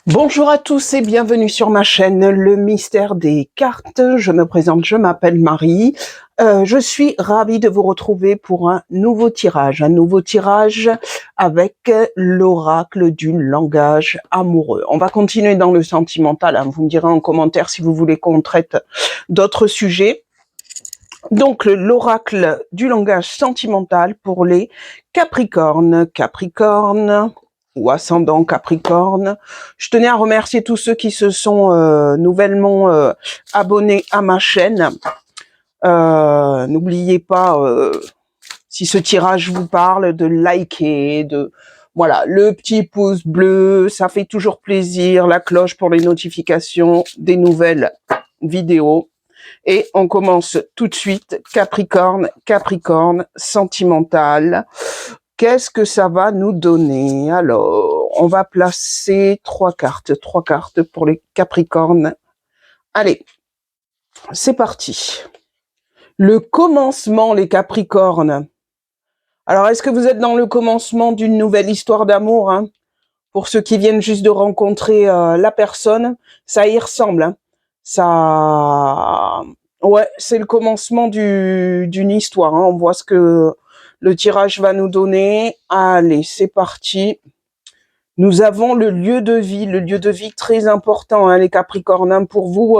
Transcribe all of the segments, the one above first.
Bonjour à tous et bienvenue sur ma chaîne Le Mystère des Cartes. Je me présente, je m'appelle Marie. Je suis ravie de vous retrouver pour un nouveau tirage avec l'oracle du langage amoureux. On va continuer dans le sentimental, hein. Vous me direz en commentaire si vous voulez qu'on traite d'autres sujets. Donc, l'oracle du langage sentimental pour les Capricornes. Capricorne ou ascendant Capricorne. Je tenais à remercier tous ceux qui se sont nouvellement abonnés à ma chaîne. N'oubliez pas, si ce tirage vous parle, de liker, voilà, le petit pouce bleu, ça fait toujours plaisir, la cloche pour les notifications des nouvelles vidéos. Et on commence tout de suite. Capricorne, Capricorne, sentimental. Qu'est-ce que ça va nous donner? Alors, on va placer trois cartes pour les Capricornes. Allez, c'est parti. Le commencement, les Capricornes. Alors, est-ce que vous êtes dans le commencement d'une nouvelle histoire d'amour, hein? Pour ceux qui viennent juste de rencontrer la personne, ça y ressemble, hein. Ça, ouais, c'est le commencement d'une histoire, hein. On voit ce que le tirage va nous donner. Allez, c'est parti. Nous avons le lieu de vie très important, hein, les Capricornes, hein. Pour vous,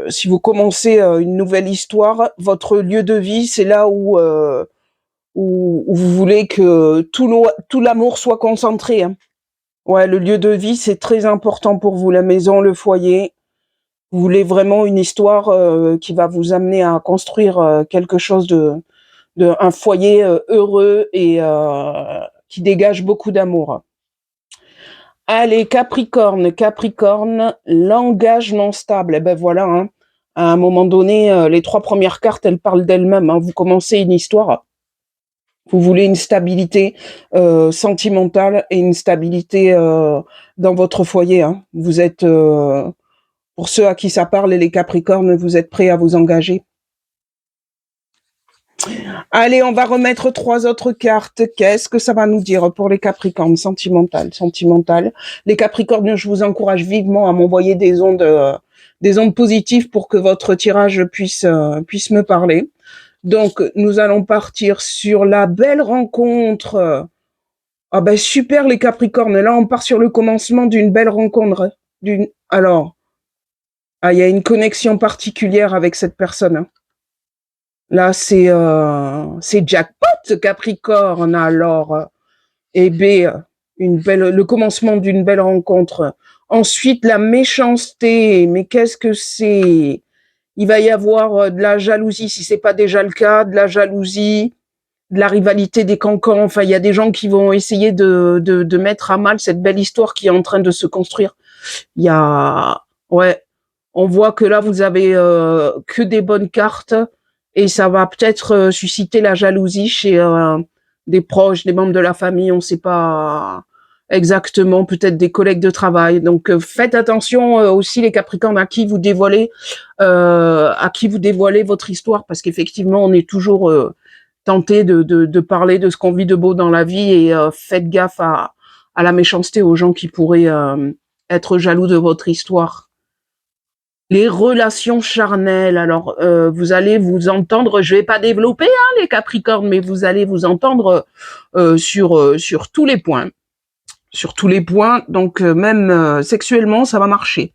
si vous commencez une nouvelle histoire, votre lieu de vie, c'est là où vous voulez que tout l'amour soit concentré, hein. Ouais, le lieu de vie, c'est très important pour vous, la maison, le foyer. Vous voulez vraiment une histoire qui va vous amener à construire quelque chose un foyer heureux et qui dégage beaucoup d'amour. Allez, Capricorne, Capricorne, l'engagement stable. Eh ben voilà, hein. À un moment donné, les trois premières cartes, elles parlent d'elles-mêmes, hein. Vous commencez une histoire. Vous voulez une stabilité sentimentale et une stabilité dans votre foyer, hein. Vous êtes, pour ceux à qui ça parle, les Capricornes, vous êtes prêts à vous engager. Allez, on va remettre trois autres cartes. Qu'est-ce que ça va nous dire pour les Capricornes? Sentimental. Les Capricornes, je vous encourage vivement à m'envoyer des ondes positives pour que votre tirage puisse me parler. Donc, nous allons partir sur la belle rencontre. Ah ben super les Capricornes. Là, on part sur le commencement d'une belle rencontre. Alors, il y a une connexion particulière avec cette personne, hein. Là, c'est jackpot, Capricorne. Alors, et B, le commencement d'une belle rencontre. Ensuite, la méchanceté. Mais qu'est-ce que c'est? Il va y avoir de la jalousie, si c'est pas déjà le cas, de la jalousie, de la rivalité des cancans. Enfin, il y a des gens qui vont essayer de mettre à mal cette belle histoire qui est en train de se construire. Il y a, ouais, on voit que là, vous avez que des bonnes cartes. Et ça va peut-être susciter la jalousie chez des proches, des membres de la famille, on ne sait pas exactement, peut-être des collègues de travail. Donc faites attention aussi les Capricornes à qui vous dévoilez votre histoire, parce qu'effectivement on est toujours tenté de parler de ce qu'on vit de beau dans la vie, et faites gaffe à la méchanceté, aux gens qui pourraient être jaloux de votre histoire. Les relations charnelles, alors vous allez vous entendre, je vais pas développer les Capricornes, mais vous allez vous entendre sur tous les points. Sur tous les points, donc même sexuellement, ça va marcher.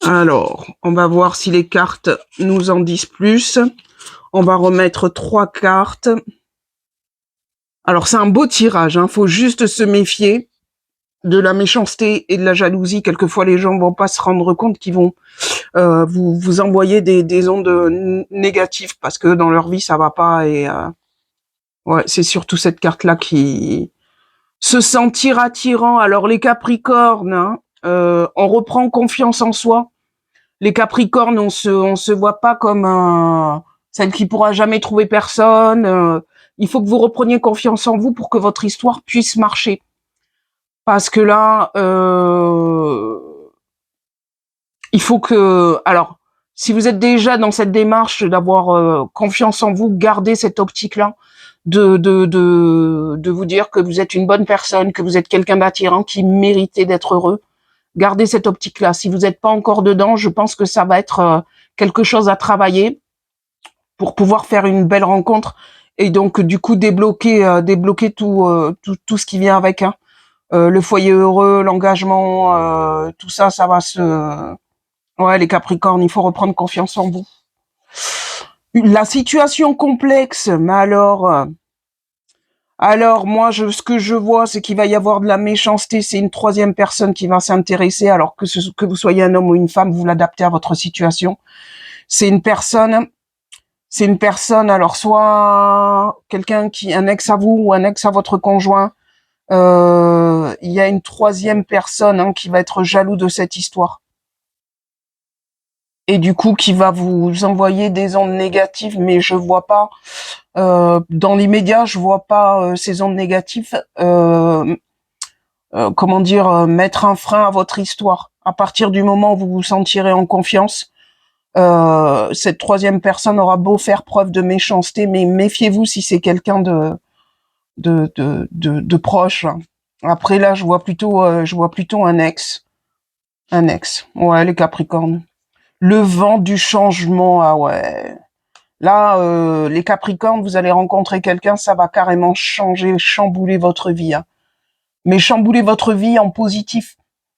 Alors, on va voir si les cartes nous en disent plus. On va remettre trois cartes. Alors, c'est un beau tirage, hein, faut juste se méfier de la méchanceté et de la jalousie. Quelquefois, les gens vont pas se rendre compte qu'ils vont vous envoyer des ondes négatives parce que dans leur vie, ça va pas. Et ouais, c'est surtout cette carte-là qui se sentir attirant. Alors, les Capricornes, hein, on reprend confiance en soi. Les Capricornes, on se voit pas comme celle qui pourra jamais trouver personne. Il faut que vous repreniez confiance en vous pour que votre histoire puisse marcher. Parce que là, il faut que... Alors, si vous êtes déjà dans cette démarche d'avoir confiance en vous, gardez cette optique-là. de vous dire que vous êtes une bonne personne, que vous êtes quelqu'un d'attirant qui méritait d'être heureux. Gardez cette optique-là. Si vous n'êtes pas encore dedans, je pense que ça va être quelque chose à travailler pour pouvoir faire une belle rencontre et donc du coup débloquer tout ce qui vient avec. Hein. Le foyer heureux, l'engagement, tout ça, ça va se... Ouais, les Capricornes, il faut reprendre confiance en vous. La situation complexe, mais alors moi, ce que je vois, c'est qu'il va y avoir de la méchanceté. C'est une troisième personne qui va s'intéresser, alors que vous soyez un homme ou une femme, vous l'adaptez à votre situation. C'est une personne, alors soit un ex à vous ou un ex à votre conjoint. Il y a une troisième personne qui va être jaloux de cette histoire. Et du coup, qui va vous envoyer des ondes négatives, mais je vois pas, dans l'immédiat, je vois pas ces ondes négatives, mettre un frein à votre histoire. À partir du moment où vous vous sentirez en confiance, cette troisième personne aura beau faire preuve de méchanceté, mais méfiez-vous si c'est quelqu'un de proche. Après là, je vois plutôt un ex. Un ex. Ouais, les Capricornes. Le vent du changement, ah ouais. Là, les Capricornes, vous allez rencontrer quelqu'un, ça va carrément changer, chambouler votre vie. Hein. Mais chambouler votre vie en positif.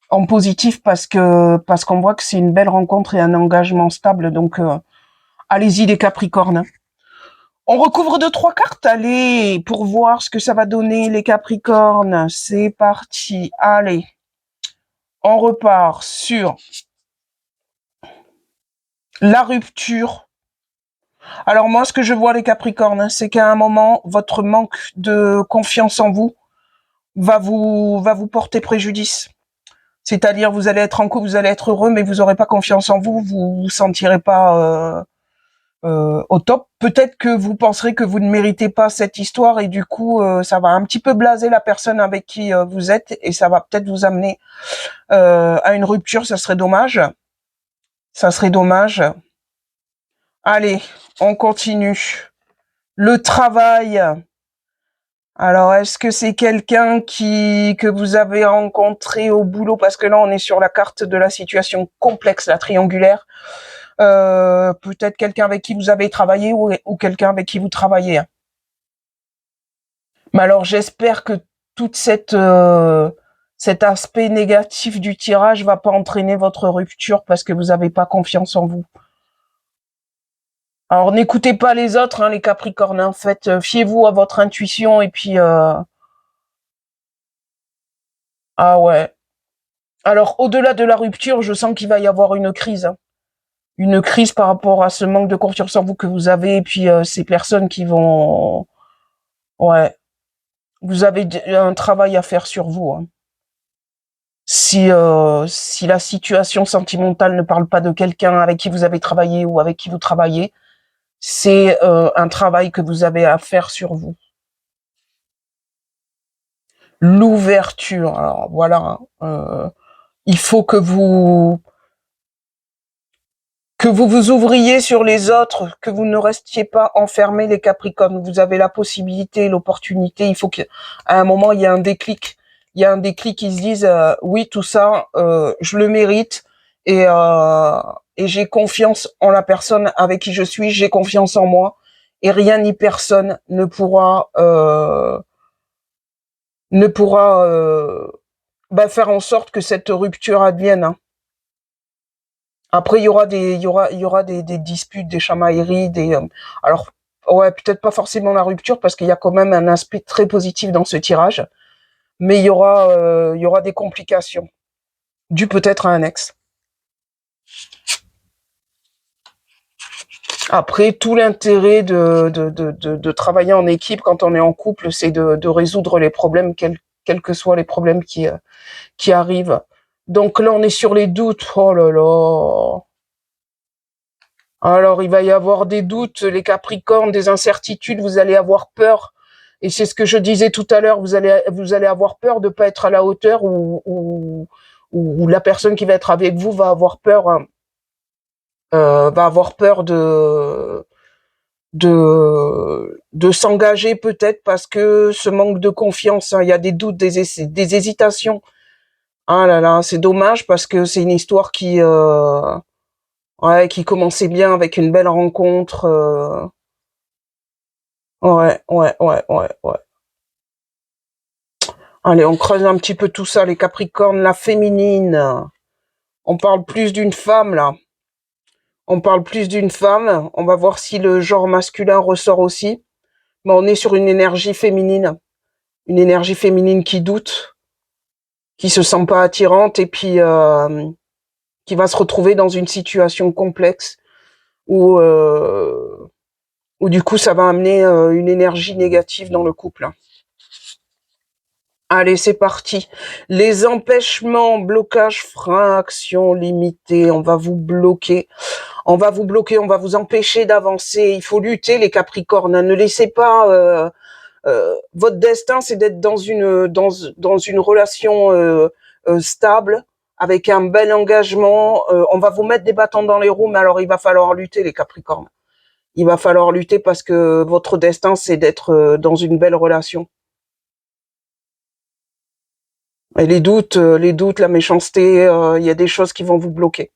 En positif parce qu'on voit que c'est une belle rencontre et un engagement stable. Donc, allez-y les Capricornes. On recouvre 2-3 cartes, allez, pour voir ce que ça va donner les Capricornes. C'est parti, allez. On repart sur la rupture. Alors moi, ce que je vois les Capricornes, c'est qu'à un moment, votre manque de confiance en vous va vous porter préjudice. C'est-à-dire, vous allez être en couple, vous allez être heureux, mais vous n'aurez pas confiance en vous, vous vous sentirez pas au top. Peut-être que vous penserez que vous ne méritez pas cette histoire et du coup, ça va un petit peu blaser la personne avec qui vous êtes et ça va peut-être vous amener à une rupture. Ça serait dommage. Ça serait dommage. Allez, on continue. Le travail. Alors, est-ce que c'est quelqu'un que vous avez rencontré au boulot? Parce que là, on est sur la carte de la situation complexe, la triangulaire. Peut-être quelqu'un avec qui vous avez travaillé ou quelqu'un avec qui vous travaillez. Mais alors, j'espère que toute cet aspect négatif du tirage va pas entraîner votre rupture parce que vous n'avez pas confiance en vous. Alors, n'écoutez pas les autres, les Capricornes. En fait, fiez-vous à votre intuition et puis... Ah ouais. Alors, au-delà de la rupture, je sens qu'il va y avoir une crise. Hein. Une crise par rapport à ce manque de confiance en vous que vous avez et puis ces personnes qui vont... Ouais. Vous avez un travail à faire sur vous. Hein. Si la situation sentimentale ne parle pas de quelqu'un avec qui vous avez travaillé ou avec qui vous travaillez, c'est un travail que vous avez à faire sur vous. L'ouverture, alors voilà, il faut que vous vous ouvriez sur les autres, que vous ne restiez pas enfermés les Capricornes. Vous avez la possibilité, l'opportunité. Il faut qu'à un moment il y ait un déclic. Il y a un déclic qui se disent oui tout ça, je le mérite et j'ai confiance en la personne avec qui je suis. J'ai confiance en moi et rien ni personne ne pourra faire en sorte que cette rupture advienne. Hein. Après, il y aura des disputes, des chamailleries, alors, ouais, peut-être pas forcément la rupture parce qu'il y a quand même un aspect très positif dans ce tirage, mais il y aura des complications dues peut-être à un ex. Après, tout l'intérêt de travailler en équipe quand on est en couple, c'est de résoudre les problèmes, quels que soient les problèmes qui arrivent. Donc là, on est sur les doutes. Oh là là. Alors, il va y avoir des doutes, les Capricornes, des incertitudes, vous allez avoir peur. Et c'est ce que je disais tout à l'heure, vous allez avoir peur de pas être à la hauteur ou la personne qui va être avec vous va avoir peur de de s'engager peut-être parce que ce manque de confiance, hein, il y a des doutes, des hésitations. Ah là là, c'est dommage parce que c'est une histoire ouais, qui commençait bien avec une belle rencontre. Ouais, ouais, ouais, ouais, ouais. Allez, on creuse un petit peu tout ça, les Capricornes, la féminine. On parle plus d'une femme là. On parle plus d'une femme. On va voir si le genre masculin ressort aussi. Mais on est sur une énergie féminine. Une énergie féminine qui doute, qui se sent pas attirante et puis qui va se retrouver dans une situation complexe où, où du coup ça va amener une énergie négative dans le couple. Allez, c'est parti. Les empêchements, blocage, frein, action limitée. On va vous bloquer. On va vous bloquer, on va vous empêcher d'avancer. Il faut lutter, les Capricornes. Ne laissez pas... votre destin, c'est d'être dans une relation stable, avec un bel engagement. On va vous mettre des bâtons dans les roues, mais alors il va falloir lutter, les Capricornes. Il va falloir lutter parce que votre destin, c'est d'être dans une belle relation. Et les doutes, la méchanceté, il y a des choses qui vont vous bloquer.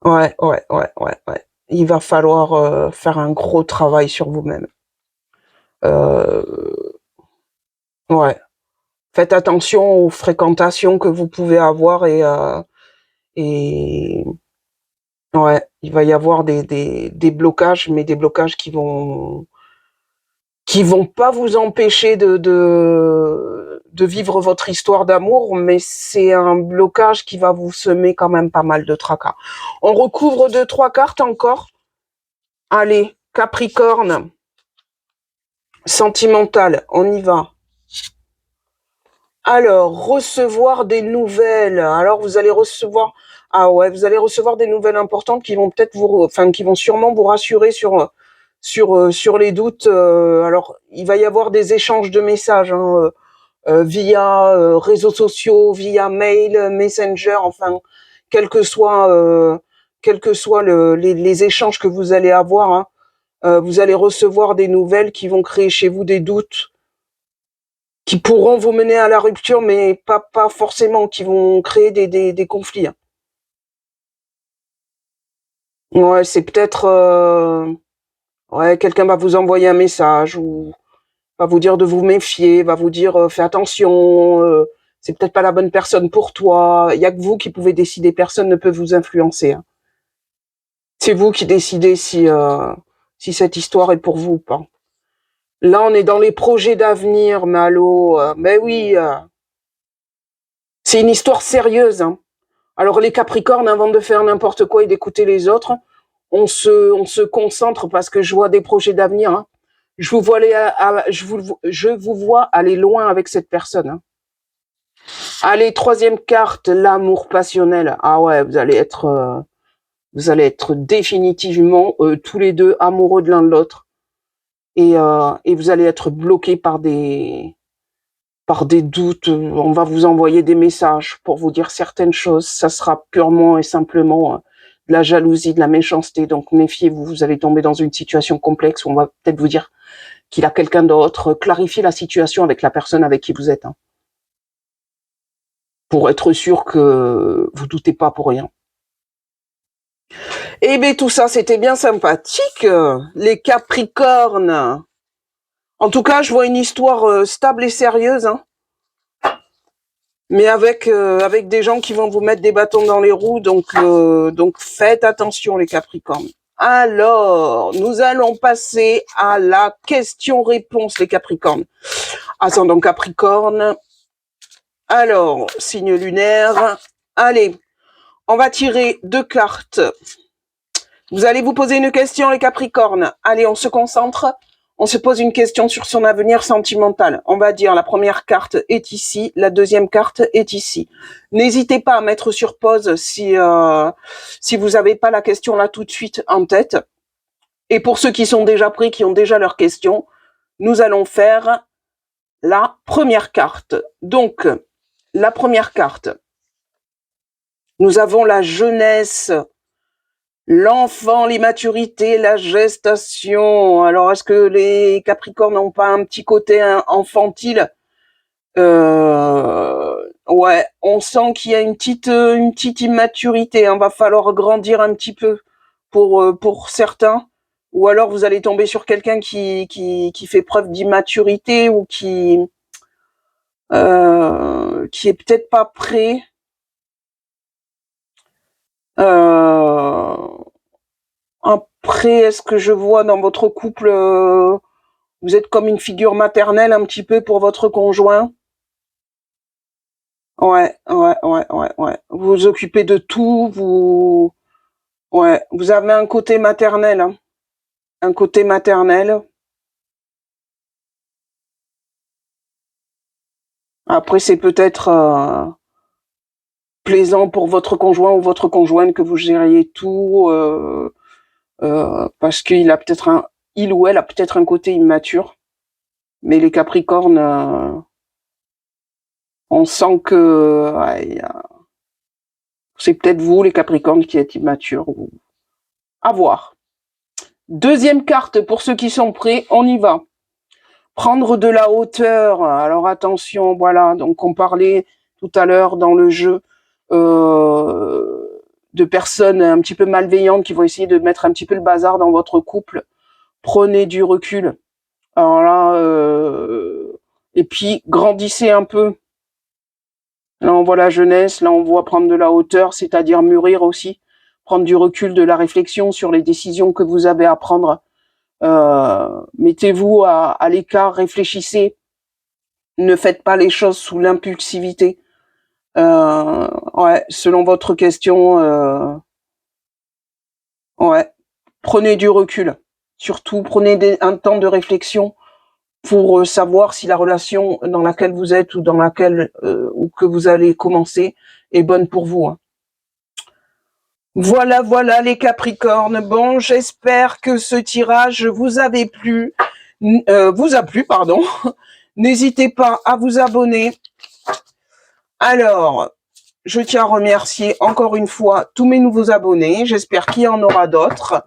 Ouais, ouais, ouais, ouais, ouais. Il va falloir faire un gros travail sur vous-même. Ouais. Faites attention aux fréquentations que vous pouvez avoir et ouais, il va y avoir des blocages, mais des blocages qui vont pas vous empêcher de vivre votre histoire d'amour, mais c'est un blocage qui va vous semer quand même pas mal de tracas. On recouvre 2-3 cartes encore. Allez, Capricorne, sentimental, on y va. Alors, recevoir des nouvelles. Alors, vous allez recevoir, ah ouais, vous allez recevoir des nouvelles importantes qui vont peut-être qui vont sûrement vous rassurer sur les doutes. Alors, il va y avoir des échanges de messages hein, via réseaux sociaux, via mail, Messenger, enfin, quel que soit, les échanges que vous allez avoir, hein, vous allez recevoir des nouvelles qui vont créer chez vous des doutes qui pourront vous mener à la rupture, mais pas forcément, qui vont créer des conflits. Hein. Ouais, c'est peut-être... ouais, quelqu'un va vous envoyer un message ou va vous dire de vous méfier, va vous dire fais attention, c'est peut-être pas la bonne personne pour toi. Il y a que vous qui pouvez décider, personne ne peut vous influencer. Hein. C'est vous qui décidez si cette histoire est pour vous ou pas. Là, on est dans les projets d'avenir, Malo. Mais oui, c'est une histoire sérieuse. Hein. Alors les Capricornes, avant de faire n'importe quoi et d'écouter les autres, on se concentre parce que je vois des projets d'avenir. Hein. Je vous vois je vous vois aller loin avec cette personne. Hein. Allez, troisième carte, l'amour passionnel. Ah ouais, vous allez être définitivement tous les deux amoureux de l'un de l'autre et vous allez être bloqués par des doutes. On va vous envoyer des messages pour vous dire certaines choses. Ça sera purement et simplement de la jalousie, de la méchanceté. Donc méfiez-vous, vous allez tomber dans une situation complexe où on va peut-être vous dire qu'il a quelqu'un d'autre. Clarifiez la situation avec la personne avec qui vous êtes. Hein, pour être sûr que vous doutez pas pour rien. Eh bien, tout ça, c'était bien sympathique, les Capricornes. En tout cas, je vois une histoire stable et sérieuse, hein, mais avec des gens qui vont vous mettre des bâtons dans les roues, donc faites attention, les Capricornes. Alors, nous allons passer à la question-réponse, les Capricornes. Ascendant Capricorne. Alors, signe lunaire. Allez, on va tirer 2 cartes. Vous allez vous poser une question, les Capricornes. Allez, on se concentre. On se pose une question sur son avenir sentimental. On va dire la première carte est ici, la deuxième carte est ici. N'hésitez pas à mettre sur pause si vous n'avez pas la question là tout de suite en tête. Et pour ceux qui sont déjà pris, qui ont déjà leur question, nous allons faire la première carte. Donc, la première carte, nous avons la jeunesse L'enfant, l'immaturité, la gestation. Alors, est-ce que les Capricornes n'ont pas un petit côté infantile? Ouais, on sent qu'il y a une petite immaturité. Va falloir grandir un petit peu pour certains. Ou alors vous allez tomber sur quelqu'un qui fait preuve d'immaturité ou qui est peut-être pas prêt. Après, est-ce que je vois dans votre couple, vous êtes comme une figure maternelle un petit peu pour votre conjoint? Ouais, ouais, ouais, ouais, ouais. Vous vous occupez de tout, ouais, vous avez un côté maternel, hein. Un côté maternel. Après, c'est peut-être plaisant pour votre conjoint ou votre conjointe que vous gériez tout, parce il ou elle a peut-être un côté immature. Mais les Capricornes, on sent que ouais, c'est peut-être vous, les Capricornes, qui êtes immatures. À voir. Deuxième carte pour ceux qui sont prêts, on y va. Prendre de la hauteur. Alors attention, voilà. Donc on parlait tout à l'heure dans le jeu de personnes un petit peu malveillantes qui vont essayer de mettre un petit peu le bazar dans votre couple. Prenez du recul. Alors là, et puis grandissez un peu. Là on voit la jeunesse, là on voit prendre de la hauteur, c'est-à-dire mûrir aussi, prendre du recul, de la réflexion sur les décisions que vous avez à prendre. Mettez-vous à l'écart, réfléchissez, ne faites pas les choses sous l'impulsivité. Ouais, selon votre question, ouais, prenez du recul. Surtout, prenez un temps de réflexion pour savoir si la relation dans laquelle vous êtes ou dans laquelle ou que vous allez commencer est bonne pour vous. Hein. Voilà, voilà les Capricornes. Bon, j'espère que ce tirage vous a plu, pardon. N'hésitez pas à vous abonner. Alors, je tiens à remercier encore une fois tous mes nouveaux abonnés. J'espère qu'il y en aura d'autres.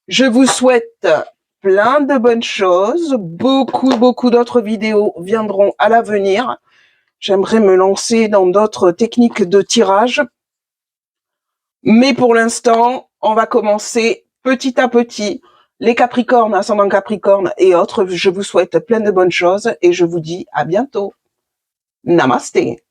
Je vous souhaite plein de bonnes choses. Beaucoup d'autres vidéos viendront à l'avenir. J'aimerais me lancer dans d'autres techniques de tirage. Mais pour l'instant, on va commencer petit à petit. Les Capricornes, ascendant Capricorne et autres, je vous souhaite plein de bonnes choses et je vous dis à bientôt. Namasté.